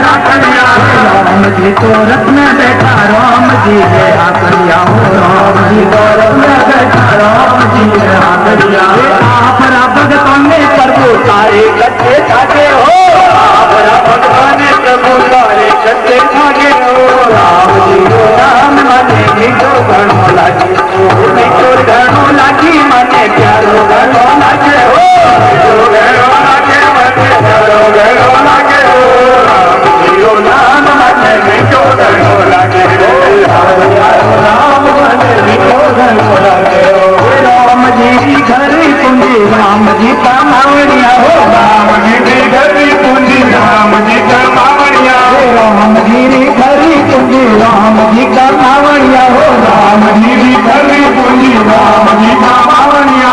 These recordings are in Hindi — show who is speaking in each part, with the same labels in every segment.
Speaker 1: राखलिया राम जी तो रथ में बैठा राम जी है आखलिया राम जी तो रथ में बैठा राम जी है आखलिया आप भगतों ने प्रभु सारे कच्चे थाके हो आप भगतों ने प्रभु सारे कच्चे थाके हो राम जी को राम माने मीठो घणो लागे मीठो घणो लागी माने प्यारो घणो लागे हो मीठो घणो लागे माने प्यारो घणो लागे हो राम जी को राम माने मीठो घणो लागे राम माने मीठो घणो लागे राम जी घर पूंजी राम जी का मावड़िया हो राम जी घर पूंजी राम जी का मावड़िया राम जी घर पूंजी राम जी का मावड़िया हो राम जी घर पूंजी राम जी का मावड़िया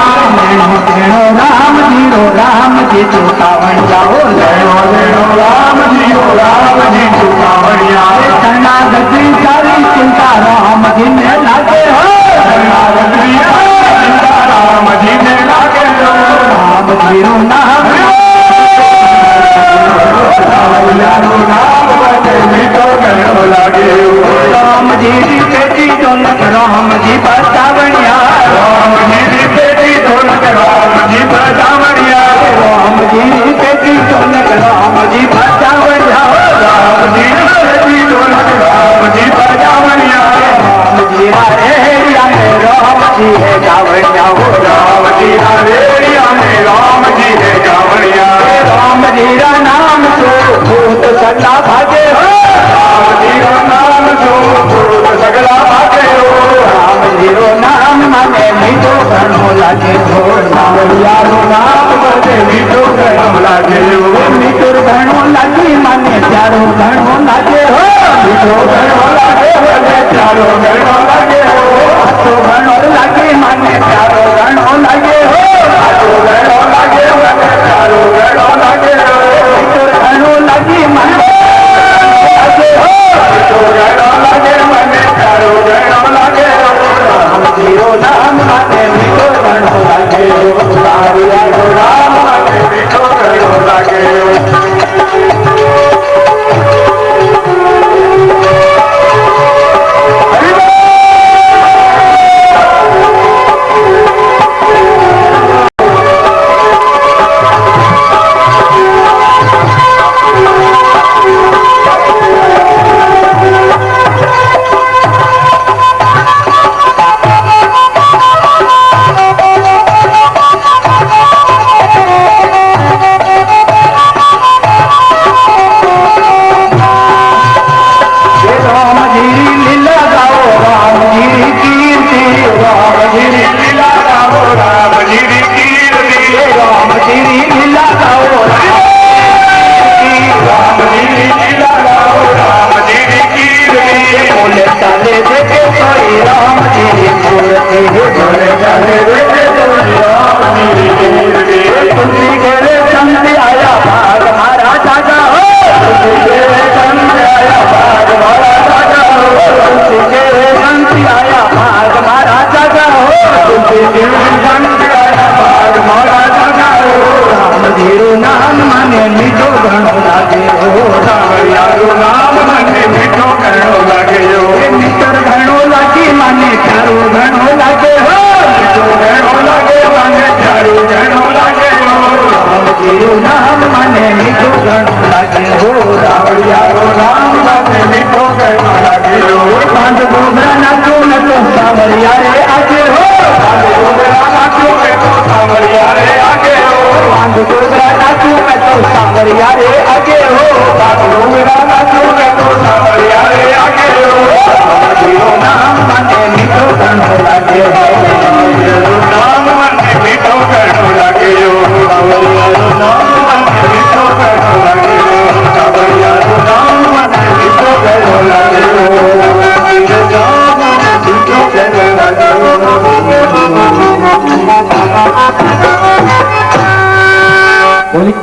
Speaker 1: राम जी तो कावड़िया हो राम जी तो कावड़िया शरणागति सारी चिंता राम जी में लागे हो शरणागति चिंता राम जी में लागे हो राम जी रो नाम लागे राम जी बेटी ढोलक राम जी बजावड़िया राम जी बेटी ढोलक राम जी बजावड़िया राम जी बेटी ढोलक राम जी बजावड़िया राम जी बेटी ढोलक राम जी बजावड़िया राम जी हरेरिया में राम जी है गावड़िया हो राम जी हरेरिया में राम जी है गावड़िया राम जी का नाम सो भूत सगला भागे हो राम जी का नाम सो भूत सगला भागे हो राम जी रो नाम माने मीठो घणो लागे हो सावरिया रो नाम माने मीठो घणो लागे हो मीठो घणो लागी माने प्यारो घणो लागे हो मीठो घणो लागे हो प्यारो घणो लागे हो आतो घणो लागे माने प्यारो घणो लागे हो आतो घणो लागे हो प्यारो घणो लागे हो मीठो घणो लागी माने लागे हो मीठो घणो लागे माने प्यारो घणो लागे हो राम जी रो नाम माने मीठो घणो लागे हो सावरिया रो नाम माने मीठो घणो लागे हो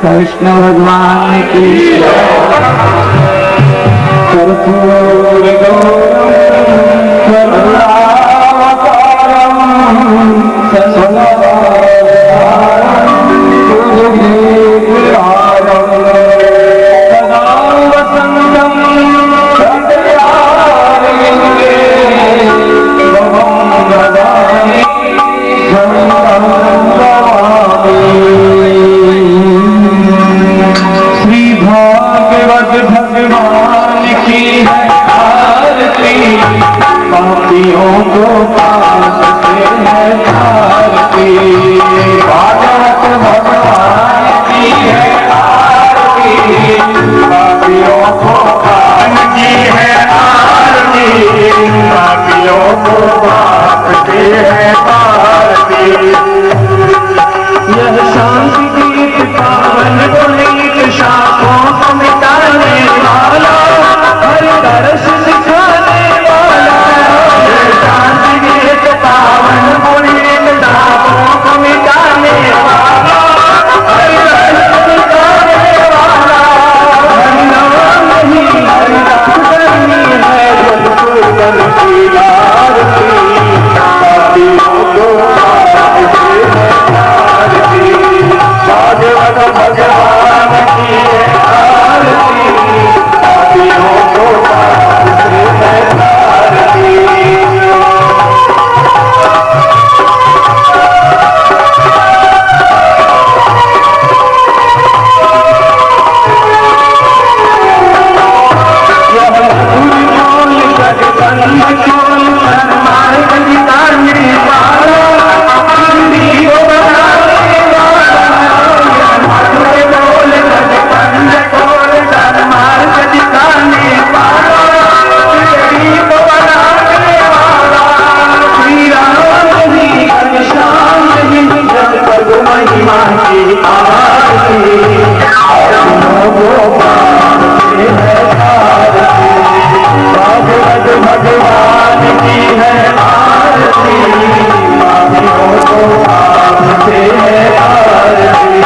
Speaker 1: कृष्ण भगवान की कर्पूर गौरम भगवत भगवान की है आरती, पापियों को पाप से है आरती। भागवत भगवान की है आरती, पापियों को पाप की है आरती, पापियों को पाप से है आरती। यह शांति गीत पावन पुनीत शापों को मिटाने वाला, हर दर्श सिखाने वाला। यह शांति गीत पावन पुनीत शापों को मिटाने वाला, हर दर्श सिखाने वाला। हरि नाम ही हरि नाम करनी है, बिल्कुल करती आरती, पापियों को पाप से है आरती। भागवत भगवान की है आरती, पापियों को पाप से है आरती। भगवान की है आरती, पापियों को पाप से है आरती।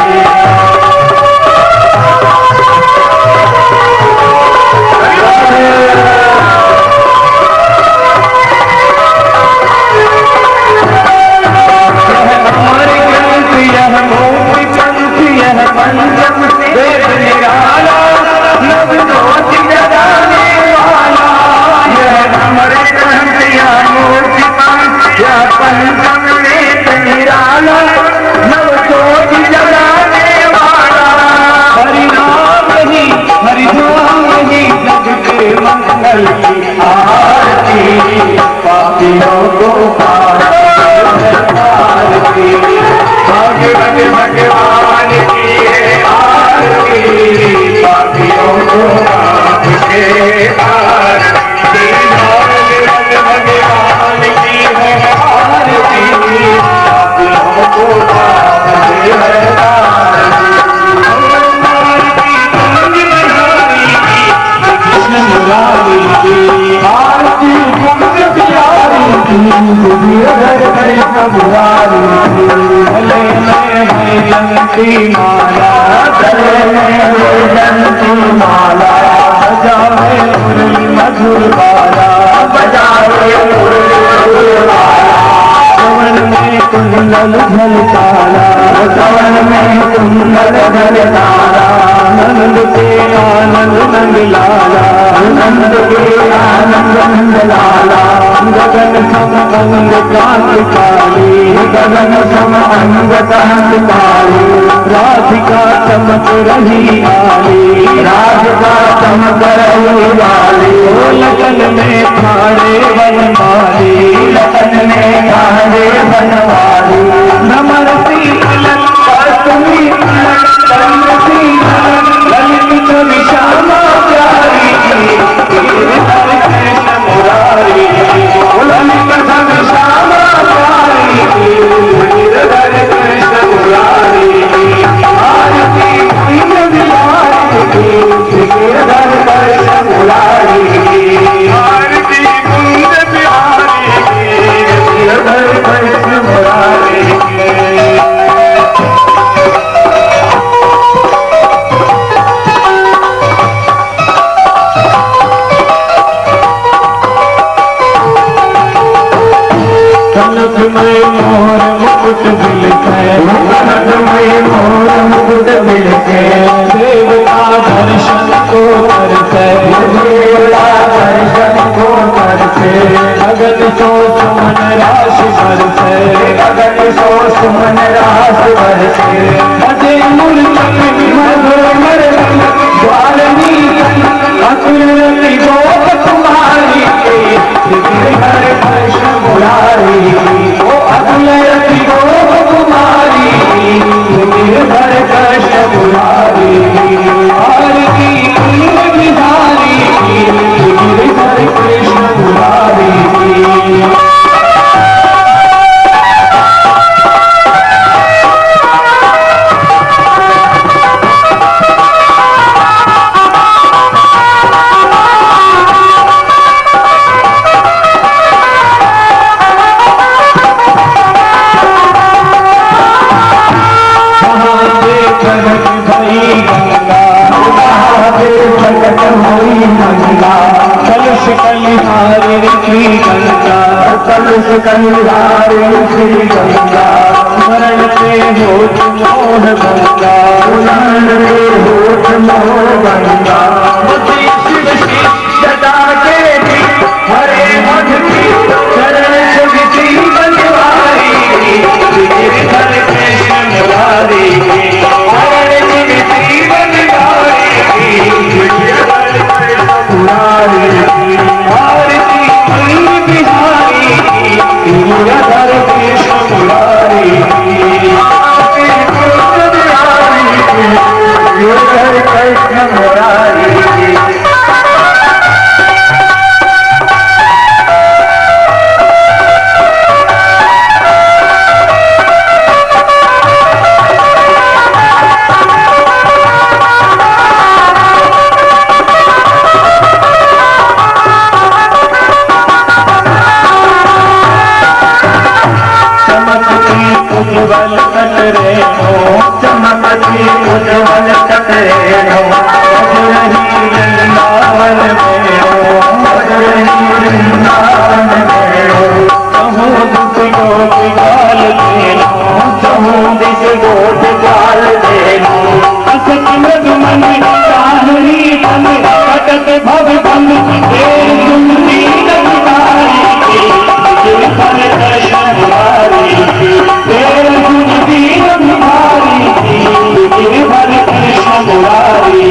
Speaker 1: यह मोक्ष पंथ यह पंचम वेद निराला, नव ज्योति जगाने वाला। यह अमर ग्रंथ यह मोक्ष पंथ यह पंचम वेद निराला, नव ज्योति जगाने वाला। हरि नाम ही हरि नाम ही जग के मंगल की आरती, पापियों को पाप से है आरती। भगवत भगवान की है आरती, पापियों को पाप से आरती। भगवत भगवान की है आरती, पापियों को पाप से है आरती। कृष्ण मुरारी की आरती, कुंज प्यारी की कृष्ण मुरारी की। गले में जंती माला, गले में जंती माला, बजावे मुरली मधुर बाला, बजावे मुरली मधुर बाला। सवन में कुंडल झलकारा, सवन में कुंडल झलकारा। नंद के आनंद नंद लाला, नंद के आनंद नंद लाला। गगन सम अंग कांत काली, गगन सम अंग कांत काली। राधिका चमक रही आली, राधिका चमक रही आली। ओ लगन में खाड़े बनवाली, लगन में खाड़े बनवाली। भ्रमरती ललित कस्तूरी चंद्रसी ललित छवि श्यामा प्यारी की। कृष्ण मुरारी ललित छवि श्यामा प्यारी की। कृष्ण मुरारी आरती कुंज बिहारी की। कृष्ण मुरारी आरती कुंज बिहारी की। कृष्ण मुरारी गंगा, कलश कलिहारी श्री गंगा, कलश कलिहारी श्री गंगा, स्मरण पे होठ मोह गंगा, स्मरण पे होठ मोह गंगा, शिव शिव जटा के भी हरे मध की चरण सुविधि बनवारी, गिरधर कृष्ण मुरारी, हरे सुविधि बनवारी, गिरधर कृष्ण मुरारी, आरती कुंज बिहारी, गिरधर कृष्ण मुरारी, आरती कुंज बिहारी, गिरधर कृष्ण मुरारी। उज्ज्वल कटरे हो, चमकती उज्ज्वल कटरे हो, बजरंगी वृंदावन में हो, बजरंगी वृंदावन में हो, चहु दिस गोट गाल दे लो, चहु दिस गोट गाल दे लो, असत मधुमन चाहरी तन कटक भव बन देर सुंदी नगतारी, गिरधर कृष्ण मुरारी, गिरधर कृष्ण मुरारी,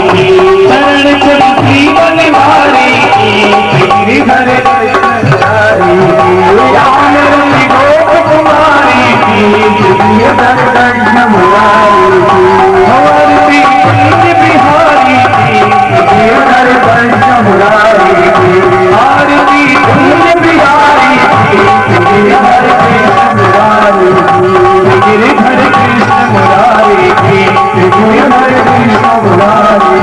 Speaker 1: चरण चलती बनवारी, गिरधर कृष्ण मुरारी, श्याम रंग गोप कुमारी, गिरधर कृष्ण मुरारी, आरती कुंज बिहारी, गिरधर कृष्ण मुरारी, आरती कुंज बिहारी, गिरधर कृष्ण मुरारी, गिरधर कृष्ण मुरारी, गिरधर कृष्ण मुरारी,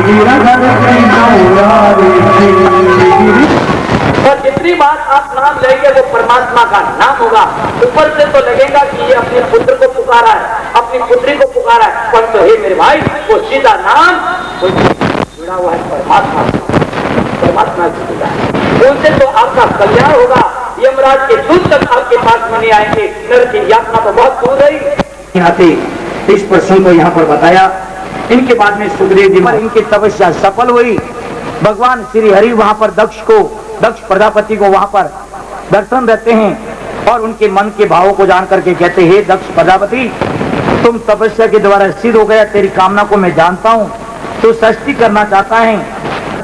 Speaker 1: गिरधर कृष्ण मुरारी।
Speaker 2: और जितनी बार आप नाम लेंगे वो परमात्मा का नाम होगा। ऊपर से तो लगेगा कि ये अपने पुत्र को पुकारा है, अपनी पुत्री को पुकारा है, पर तो हे मेरे भाई वो सीधा नाम जुड़ा हुआ है परमात्मा, परमात्मा से जुड़ा है। उनसे तो आपका कल्याण होगा, यमराज के दूत तक आपके पास में नहीं आएंगे, नर की यातना तो बहुत दूर रही।
Speaker 1: यहाँ थे इस प्रसंग को यहाँ पर बताया। इनके बाद में सुखदेव जी पर इनकी तपस्या सफल हुई। भगवान श्री हरि वहां पर दक्ष प्रजापति को वहां पर दर्शन देते हैं और उनके मन के भावों को जान करके कहते हैं, दक्ष प्रजापति तुम तपस्या के द्वारा सिद्ध हो गया, तेरी कामना को मैं जानता हूँ, तो षष्ठी करना चाहता है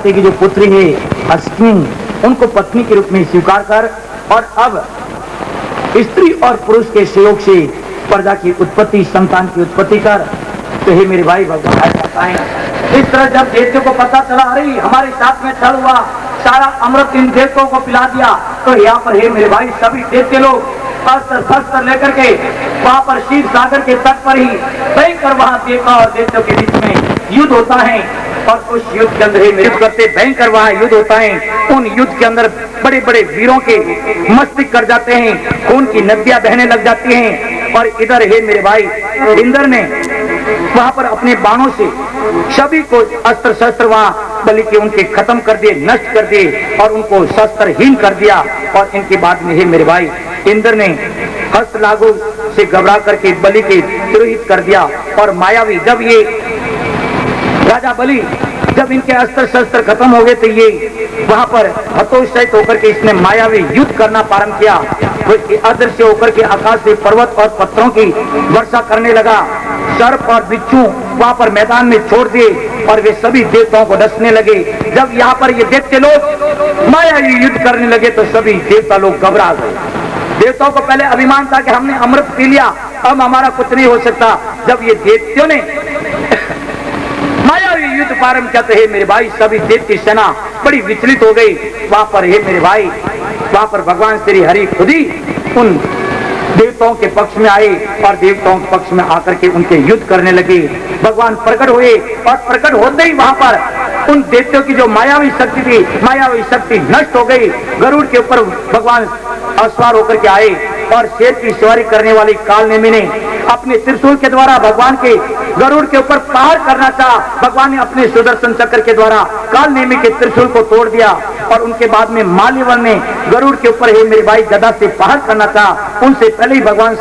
Speaker 1: कि जो पुत्री है अश्विनी उनको पत्नी के रूप में स्वीकार कर और अब स्त्री और पुरुष के सहयोग से प्रजा की उत्पत्ति, संतान की उत्पत्ति कर। तो हे मेरे भाई भगवान इस तरह जब देवताओं को पता चला अरे हमारे साथ में छल हुआ, सारा अमृत इन देवताओं को पिला दिया, तो यहाँ पर हे मेरे भाई सभी देवते लोग अस्त्र शस्त्र लेकर के वहाँ पर क्षीर सागर के तट पर ही भयंकर वहाँ देवता और देवताओं के बीच में युद्ध होता है और उस युद्ध के अंदर युद्ध करते भयंकर वहाँ युद्ध होता है। उन युद्ध के अंदर बड़े बड़े वीरों के मस्तक कर जाते हैं, खून की नदियां बहने लग जाती हैं और इधर हे मेरे भाई इंद्र ने वहां पर अपने बाणों से सभी को अस्त्र शस्त्र वहां बलि के उनके खत्म कर दिए, नष्ट कर दिए और उनको शस्त्रहीन कर दिया। और इनके बाद में हे मेरे भाई इंद्र ने हस्त लागू से घबरा करके बलि के तिरोहित कर दिया और मायावी जब ये राजा बलि जब इनके अस्त्र शस्त्र खत्म हो गए तो ये वहां पर हतोत्साहित होकर के इसने मायावी युद्ध करना प्रारंभ किया। वो अदृश्य होकर के आकाश से पर्वत और पत्थरों की वर्षा करने लगा, सर्प और बिच्छू वहां पर मैदान में छोड़ दिए और वे सभी देवताओं को डसने लगे। जब यहाँ पर ये दैत्य लोग मायावी युद्ध करने लगे तो सभी देवता लोग घबरा गए। देवताओं को पहले अभिमान था कि हमने अमृत पी लिया, अब हमारा कुछ नहीं हो सकता। जब ये दैत्यों ने मायावी युद्ध प्रारंभ करते हैं मेरे भाई सभी दैत्य सेना बड़ी विचलित हो गई। वहां पर हे मेरे भाई वहां पर भगवान श्री हरि खुद ही उन देवताओं के पक्ष में आए और देवताओं के पक्ष में आकर के उनके युद्ध करने लगे। भगवान प्रकट हुए और प्रकट होते ही वहां पर उन दैत्यों की जो मायावी शक्ति थी, मायावी शक्ति नष्ट हो गई। गरुड़ के ऊपर भगवान अस्वार होकर के आए और शेर की सवारी करने वाली कालनेमी ने अपने त्रिशूल के द्वारा भगवान के गरुड़ के ऊपर प्रहार करना चाहा। भगवान ने अपने सुदर्शन चक्र के द्वारा कालनेमी के त्रिशूल को तोड़ दिया और उनके बाद में माल्यवन ने गरुड़ के ऊपर ही मेरे भाई गदा से प्रहार करना चाहा। उनसे पहले ही भगवान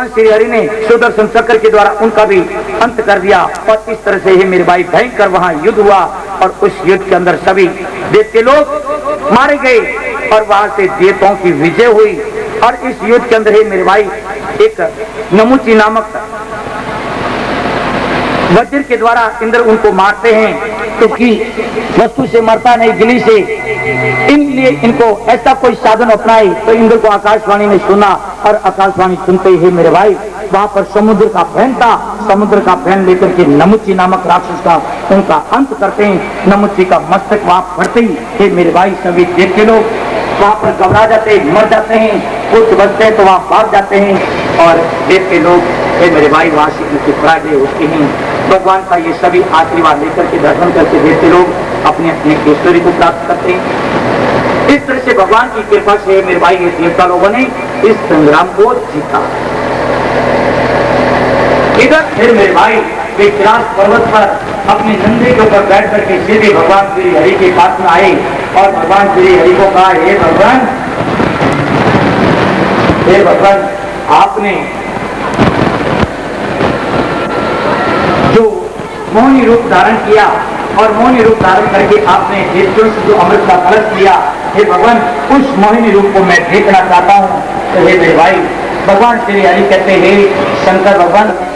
Speaker 1: श्री हरि ने सुदर्शन चक्र के द्वारा उनका भी अंत कर दिया। और इस तरह से ही मेरे भाई भयंकर वहां युद्ध हुआ और उस युद्ध के अंदर सभी देवते लोग मारे गए और वहां से देवताओं की विजय हुई। और इस युद्ध के अंदर ही मेरे भाई एक नमुची नामक वज्र के द्वारा इंद्र उनको मारते हैं, क्योंकि वस्तु से मरता नहीं गिली से, इसलिए इनको ऐसा कोई साधन अपनाए। तो इंद्र को आकाशवाणी ने सुना और आकाशवाणी सुनते ही मेरे भाई वहां पर समुद्र का फैन था, समुद्र का फैन लेकर के नमुची नामक राक्षस का उनका अंत करते हैं। नमुची का मस्तक वहां फटते ही मेरे भाई सभी देव के लोग वहां पर घबरा जाते हैं, मर जाते हैं, कुछ बचते हैं तो वहां भाग जाते हैं। और देव के लोग मेरे भाई वहां से उनकी पराजय होती है। भगवान का ये सभी आशीर्वाद लेकर के दर्शन करके देव के लोग अपने अपने ऐश्वर्य को प्राप्त करते हैं। इस तरह से भगवान की कृपा से मेरे भाई ये देवता लोगों ने इस संग्राम को जीता। इधर फिर मेरे भाई कैलाश पर्वत पर अपने नंदी के ऊपर बैठ करके सीधे भगवान श्री हरि के पास में आए और भगवान श्री हरि को कहा, हे भगवान आपने जो मोहिनी रूप धारण किया और मोहिनी रूप धारण करके आपने देवताओं से जो अमृत का कलश लिया, हे भगवान उस मोहिनी रूप को मैं देखना चाहता हूँ। तो हे मेरे भाई भगवान श्री हरि कहते हैं शंकर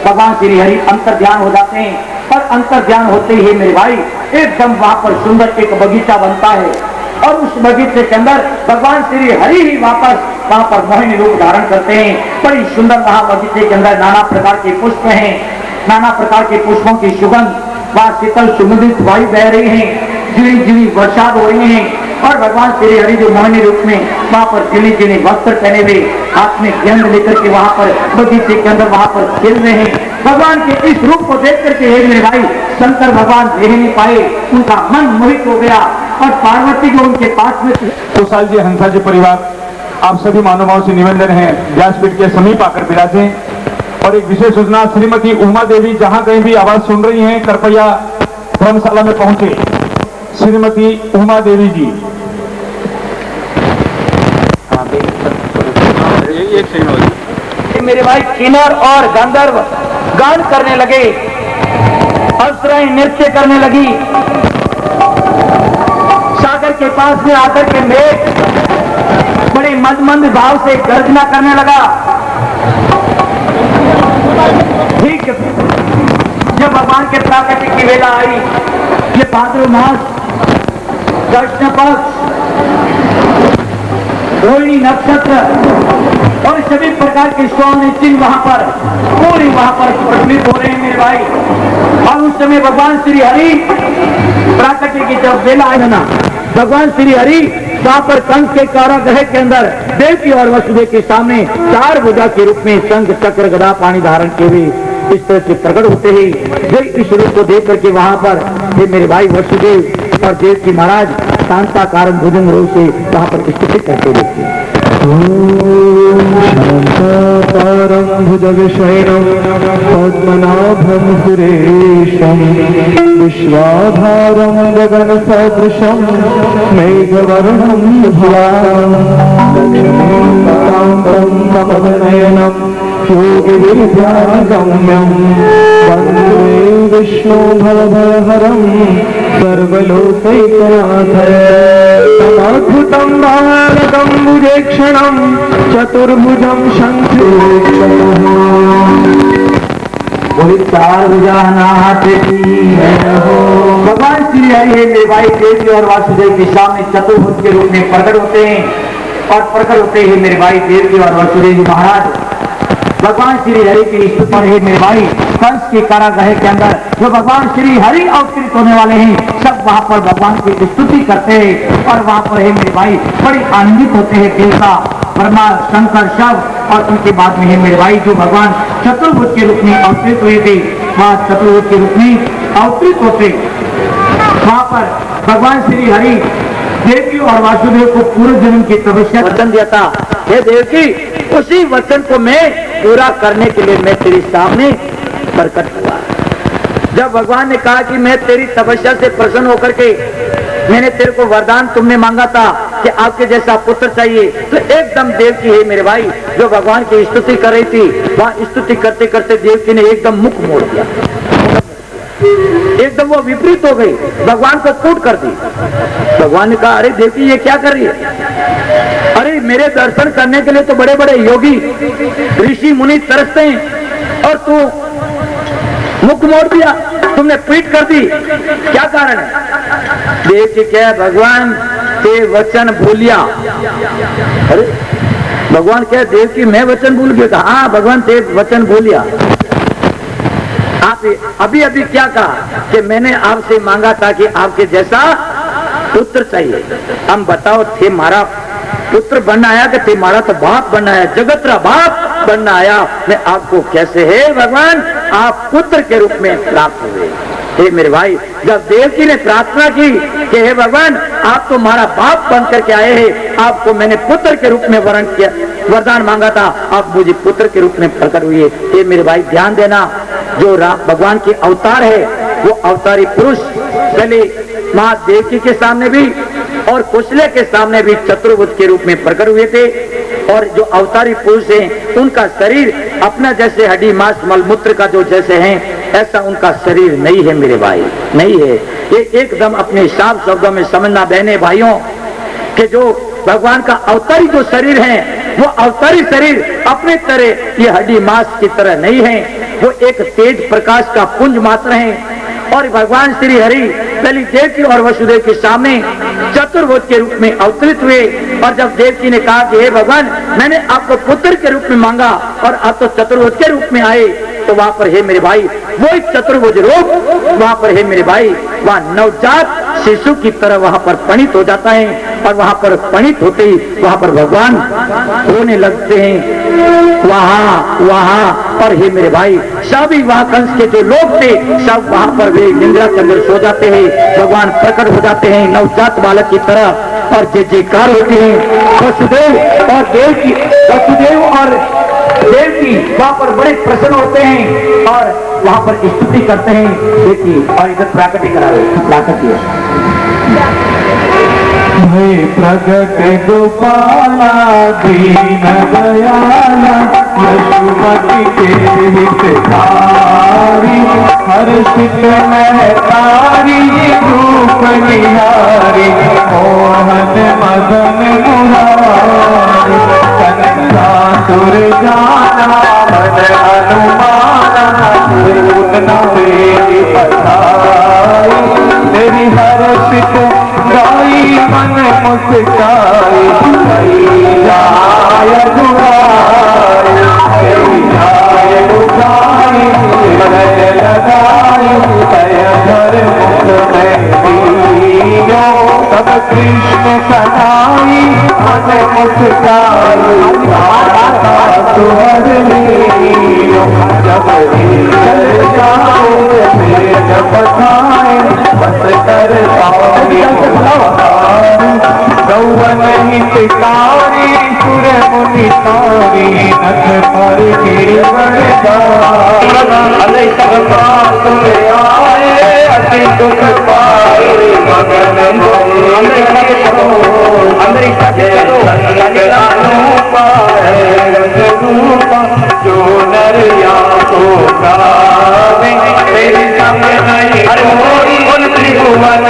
Speaker 1: भगवान श्री हरि अंतर ध्यान हो जाते हैं और अंतर ध्यान होते ही मेरे भाई एकदम वहां पर सुंदर एक बगीचा बनता है और उस बगीचे के अंदर भगवान श्री हरि ही वापस वहां पर मोहिनी रूप धारण करते हैं। बड़ी सुंदर वहां बगीचे के अंदर नाना प्रकार के पुष्प हैं, नाना प्रकार के पुष्पों की सुगंध, वहां शीतल सुगंधित वायु बह रही है, झिड़ी झिड़ी बरसात हो रही है और भगवान श्री हरि जो मोहिनी रूप में वहां पर झिली झिली वस्त्र पहने हुए हाथ में गेंद लेकर के वहां पर बगीचे के अंदर वहां पर खेल रहे हैं। भगवान के इस रूप को देख करके हे मेरे भाई शंकर भगवान रह नहीं पाए, उनका मन मोहित हो गया और पार्वती को उनके पास में
Speaker 3: गोसाल जी, हंसा जी परिवार, आप सभी महानुभावों से निवेदन है व्यासपीठ के समीप आकर विराजे। और एक विशेष सूचना, श्रीमती उमा देवी जहां कहीं भी आवाज सुन रही हैं कृपया धर्मशाला में पहुंचे। श्रीमती उमा देवी जी,
Speaker 1: मेरे भाई किन्नर और गंधर्व गान करने लगे, अप्सराएं नृत्य करने लगी, सागर के पास में आकर के मेघ बड़े मंद मंद भाव से गर्जना करने लगा। ठीक जब भगवान के प्राकट्य की वेला आई, ये भाद्र मास कृष्ण पक्ष रोहिणी नक्षत्र और सभी प्रकार के स्वर्ण चिन्ह वहां पर पूरी वहां पर प्रज्वलित हो रहे हैं मेरे भाई। और उस समय भगवान श्री हरि प्राकट्य की जब वेला आई ना, भगवान श्री हरि वहां पर कंस के कारागृह के अंदर देवकी और वसुदेव के सामने चार भुजा के रूप में शंख चक्र गदा पानी धारण किए हुए इस तरह से प्रकट होते ही इस रूप को देख करके वहां पर ये मेरे भाई वसुदेव और देवकी महाराज शांता कारण भुजंग रूप से वहां पर स्थित करते देखते हैं।
Speaker 4: शान्ताकारं भुजगशयनं पद्मनाभं सुरेशं विश्वाधारं गगनसदृशं मेघवर्णं शुभ्लां लक्ष्मीकान्तं कमलनयनं योगिविद्यागम्यं वन्दे विष्णु भवभयहरं सर्वलोकैकनाथं तमद्भुतं बालकं भुजेक्षणं चतुर्भुजं शङ्खेक्षणम्
Speaker 1: चार भुजानाथ भगवान श्री हरि मेरे भाई देवी और वासुदेव के सामने चतुर्भुज के रूप में प्रकट होते हैं और प्रकट होते ही मेरे भाई देवी और वासुदेव महाराज भगवान श्री हरि की स्तुति है मेरे भाई। कंस के कारागृह के अंदर जो भगवान श्री हरि अवतरित होने वाले हैं सब वहां पर भगवान की स्तुति करते हैं और वहां पर है मेरे भाई बड़े आनंदित होते हैं देवता ब्रह्मा शंकर शव। और उनके बाद में है मेरे भाई जो भगवान चतुर्भुज के रूप में अवतरित हुए थे वहां चतुर्भुज के रूप में अवतरित होते वहां पर भगवान श्री हरि
Speaker 3: देवकी और वासुदेव को पूर्व जन्म की तपस्या
Speaker 2: वचन दिया था, हे देवकी, उसी वचन को मैं पूरा करने के लिए मैं तेरे सामने प्रकट हुआ। जब भगवान ने कहा कि मैं तेरी तपस्या से प्रसन्न होकर के मैंने तेरे को वरदान तुमने मांगा था कि आपके जैसा पुत्र चाहिए, तो एकदम देवकी है मेरे भाई जो भगवान की स्तुति कर रही थी, वहां स्तुति करते करते देवकी ने एकदम मुख मोड़ दिया, एकदम वो विपरीत हो गई, भगवान को कूट कर दी। भगवान ने कहा, अरे देवकी ये क्या कर रही है? अरे मेरे दर्शन करने के लिए तो बड़े बड़े योगी ऋषि मुनि तरसते हैं और तू मुख मोड़ दिया, तुमने पीठ कर दी, क्या कारण है? देवकी क्या, भगवान ते वचन भूलिया। अरे भगवान क्या, देवकी मैं वचन भूल गया? हाँ भगवान ते वचन भूलिया। आप अभी अभी क्या कहा कि मैंने आपसे मांगा था कि आपके जैसा पुत्र चाहिए। हम बताओ, थे मारा पुत्र बनना आया कि थे मारा तो बाप बनना आया, जगत का बाप बनना आया। मैं आपको कैसे है भगवान आप पुत्र के रूप में प्राप्त हुए? हे मेरे भाई, जब देवकी ने प्रार्थना की कि हे भगवान आप तो हमारा बाप बन करके आए हैं, आपको मैंने पुत्र के रूप में वरण किया, वरदान मांगा था, आप मुझे पुत्र के रूप में प्रकट हुए। हे मेरे भाई ध्यान देना, जो भगवान के अवतार है वो अवतारी पुरुष पहले मां देवकी के सामने भी और कुशले के सामने भी चतुर्भुज के रूप में प्रकट हुए थे। और जो अवतारी पुरुष हैं उनका शरीर अपना जैसे हड्डी मांस मलमूत्र का जो जैसे हैं ऐसा उनका शरीर नहीं है मेरे भाई, नहीं है। ये एकदम अपने साफ शब्दों में समझना बहने भाइयों कि जो भगवान का अवतारी जो शरीर है वो अवतारी शरीर अपने तरह ये हड्डी मांस की तरह नहीं है, वो एक तेज प्रकाश का पुंज मात्र है। और भगवान श्री हरि पहली देवकी और वसुदेव के सामने चतुर्भुज के रूप में अवतरित हुए। और जब देवकी ने कहा कि हे भगवान मैंने आपको पुत्र के रूप में मांगा और आप तो चतुर्भुज के रूप में आए, तो वहां पर हे मेरे भाई वो एक चतुर्भुज रूप वहां पर हे मेरे भाई वहां नवजात शिशु की तरह वहां पर परिणित हो जाता है। और वहां पर परिणित होते ही वहां पर भगवान रोने लगते हैं वहां पर हे मेरे भाई सभी वहां कंस के जो लोग थे सब वहां पर वे निंद्रा के अंदर सो जाते हैं। भगवान प्रकट हो जाते हैं नवजात बालक की तरह और जय जयकार होती है। वसुदेव और देवकी, वसुदेव और देवकी वहां पर बड़े प्रसन्न होते हैं और वहां पर स्तुति करते हैं। देखिए और इधर प्राकृतिक करा
Speaker 4: भय प्रगट गोपाला दीन दयाला यशुमति के हितकारी हर्षित महतारी रूप निहारी मोहन मदन मुरारी कंसासुर जाना मन अनुमाना पूर्ण मेरी पधारी तेरी हर्षित गाई मन मुस्काई जाय दुआरे जाय दुआरे हृदय लगाई तय घर मुख में दीनो तब कृष्ण सनाई मन मुस्काई सुहर लीनो जब चल जाओ जब खाए बस कर गौवन हितकारी सुर मुनि तारी नथ पर गिरवण अरे सब आए अति दुख पाए मगन जो नर या को गावे तेरी सामने नहीं त्रिभुवन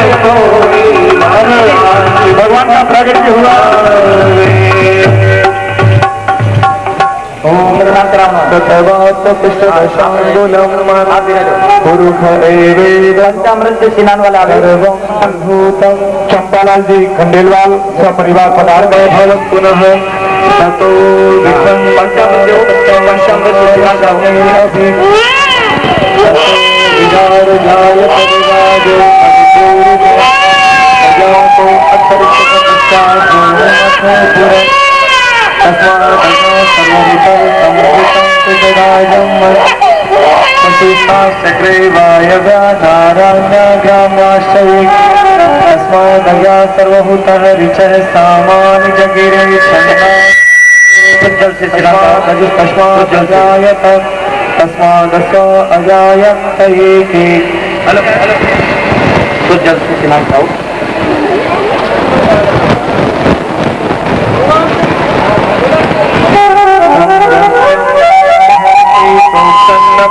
Speaker 4: भगवान का प्रकट हुआ। ओम पंचामृत से स्नान वाला चंपालाल जी खंडेलवाल सब परिवार पधार गए भवन पुनः ग्रामाशय सर्वभूतः ऋचः सामान्य जगिरे छन्ना तस्मात् अजायत एक
Speaker 2: तो जल से सिला खाओ।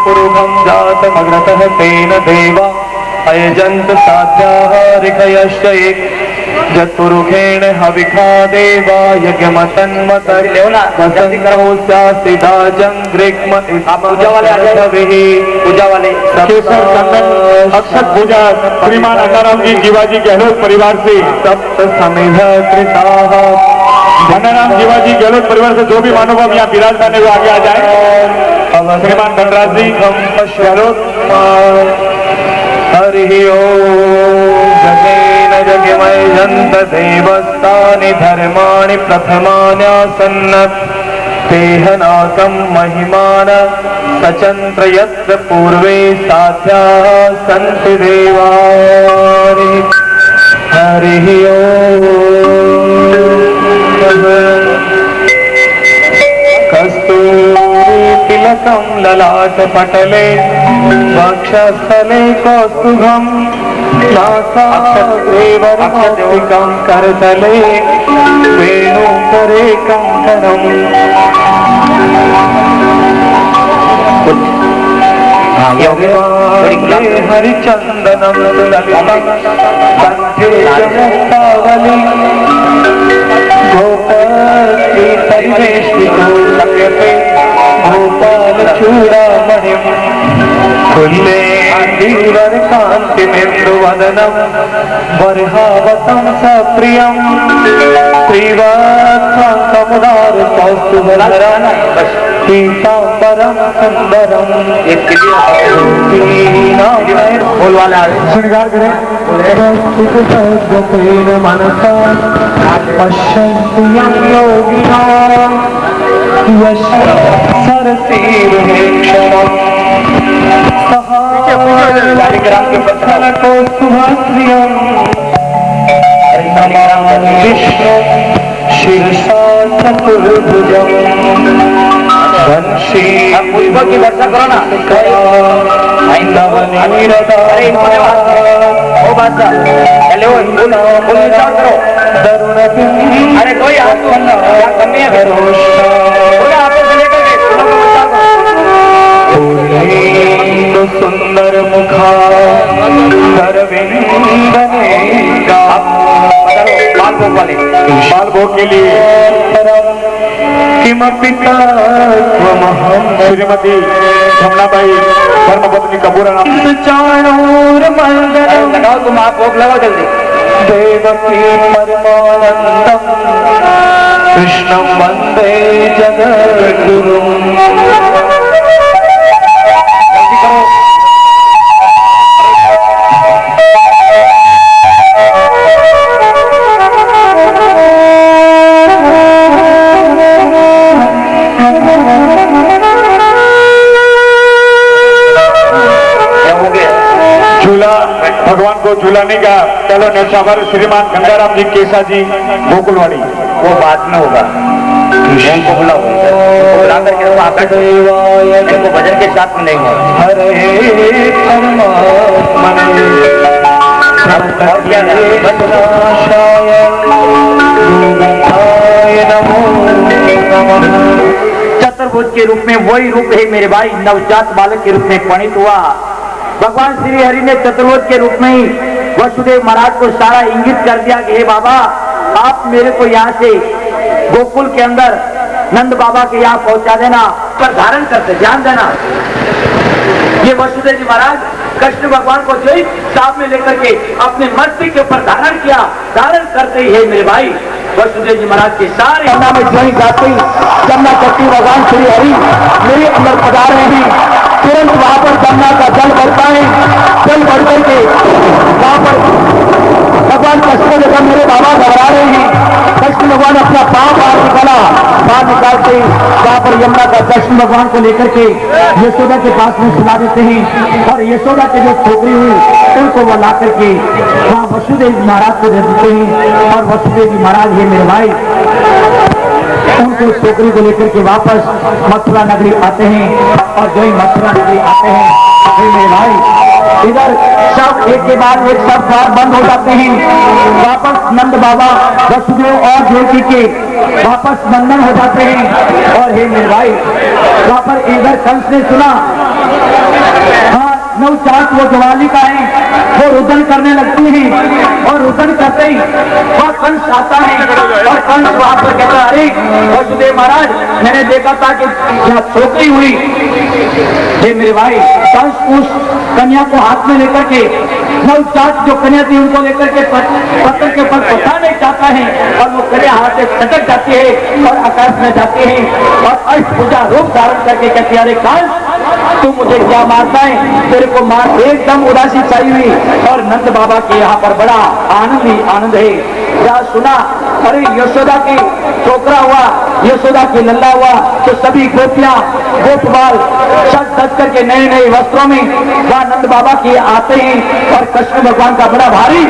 Speaker 4: पुरुषं जातमग्रतः तेन देवा अयजन्त साध्याः ऋषयश्च एक जत्पुरुषेण हविखा देवा
Speaker 2: पूजा वाले
Speaker 3: केसर चंदन अक्षत पूजा श्रीमान अन्नाराम जी जीवाजी गहलोत परिवार से
Speaker 4: सप्त समिध कृताः
Speaker 3: अन्नाराम जीवाजी गहलोत परिवार से जो भी महानुभाव यहाँ विराजमान है वो आगे आ जाए। श्रीमान धनराज जी
Speaker 4: गहलोत हरि ओम जगेन जगमय जन्त देवस्तानि धर्माणि प्रथमान्यासन्न तेहनाकं महिमान सचन्त्र यत्र पूर्वे साध्याः सन्ति देवानि हरि ओम कस्तूरितिलकं ललाटपटले वक्षस्थले कौस्तुभं नासाग्रे वरमौक्तिकं करतले वेणुकरे कङ्कणम् हरिचन्दनं ललितं कण्ठे मुक्तावली गोपाली परिवेष्टितो लभ्यते गोपालचूडामणिम् कुल्ले कान्तिमेन्दुवदनं वर्हावतं सप्रियं श्रीवत्समुदार कौस्तुभधरं पीताम्बरं सुन्दरं
Speaker 3: श्रृंगार करें।
Speaker 4: मनसा पश्यन्ति यं योगिनां यश सरसीरुहेक्षणम् कौस्तुभश्रियम् विष्णु शिरसा चतुर्भुजम् वंशी
Speaker 2: पुष्प की वर्षा करो ना।
Speaker 4: दरुण
Speaker 2: अरे कोई
Speaker 4: सुंदर मुखा
Speaker 3: बाल भोग के लिए
Speaker 4: किमपि
Speaker 3: श्रीमती धमनाबाई धर्मपत्नी कपूर
Speaker 2: लगाओ, तुम आप भोग लगाओ जल्दी।
Speaker 4: देवकी परमानंदम कृष्णं वंदे जगद्गुरुं
Speaker 3: भगवान को झूलाने का चलो न्यौछावर श्रीमान गंगाराम जी केसा जी गोकुलवाड़ी
Speaker 2: वो बाद में होगा। इनको बुलाओ, बुला करके वो आकर इनको भजन के साथ में नहीं होगा।
Speaker 4: हरे
Speaker 2: चतुर्भुज के रूप में वही रूप है मेरे भाई, नवजात बालक के रूप में परिणित हुआ। भगवान श्री हरि ने चतुर्भुज के रूप में ही वसुदेव महाराज को सारा इंगित कर दिया कि हे बाबा, आप मेरे को यहाँ से गोकुल के अंदर नंद बाबा के यहाँ पहुंचा देना, पर धारण करते ध्यान देना। ये वसुदेव जी महाराज कृष्ण भगवान को जो साथ में लेकर के अपने मस्तिष्क के ऊपर धारण किया, धारण करते ही है मेरे भाई वसुदेव जी महाराज के सारे
Speaker 1: में ज्वाइन जाते ही जमुना चट्टी भगवान श्री हरि मेरे अंदर पधारे हैं। तुरंत वहां पर जमुना का जल बढ़ता है, जल बढ़ करके वहां पर भगवान कृष्ण जगह मेरे बाबा घबरा रहे हैं। कृष्ण भगवान अपना पांव बाहर निकाला, बाहर निकालते ही वहां पर यमुना का कृष्ण भगवान को लेकर के यशोदा के पास में सुला देते हैं और यशोदा के जो छोकरी हुई उनको वो ला करके वहाँ वसुदेव महाराज को दे देते हैं। और वसुदेव जी महाराज ये मेरे भाई उनको टोकरी को लेकर के वापस मथुरा नगरी आते हैं। और जो ही मथुरा नगरी आते हैं फिर मेरे भाई इधर सब एक के बाद एक सब द्वार बंद हो जाते हैं। वापस नंद बाबा वसुदेव और देवकी के वापस बंधन हो जाते हैं। और हे मेरे भाई वहां पर इधर कंस ने सुना हाँ नवजात वो जवालिका है वो रुदन करने लगती है। और रुदन करते ही वह कंस आता है और कंस वहां पर कहता है अरे वसुदेव महाराज मैंने देखा था कि क्या छोकरी हुई। हे मेरे भाई कंस उस कन्या को हाथ में लेकर के नवजात जो कन्या थी उनको लेकर के पत्थर के ऊपर पहुंचाने चाहता है। और वो कन्या हाथ से छटक जाती है और आकाश में जाती है और अष्टभुजा रूप धारण करके कहती है अरे कंस तू मुझे क्या मारता है, तेरे को मार एकदम उदासी छाई हुई। और नंद बाबा के यहाँ पर बड़ा आनंद ही आनंद है। क्या सुना अरे यशोदा की छोकरा हुआ यशोदा की लल्ला हुआ तो सभी गोपियां गोपबाल सज सज करके नए नए वस्त्रों में वहां नंद बाबा के आते हैं। और कृष्ण भगवान का बड़ा भारी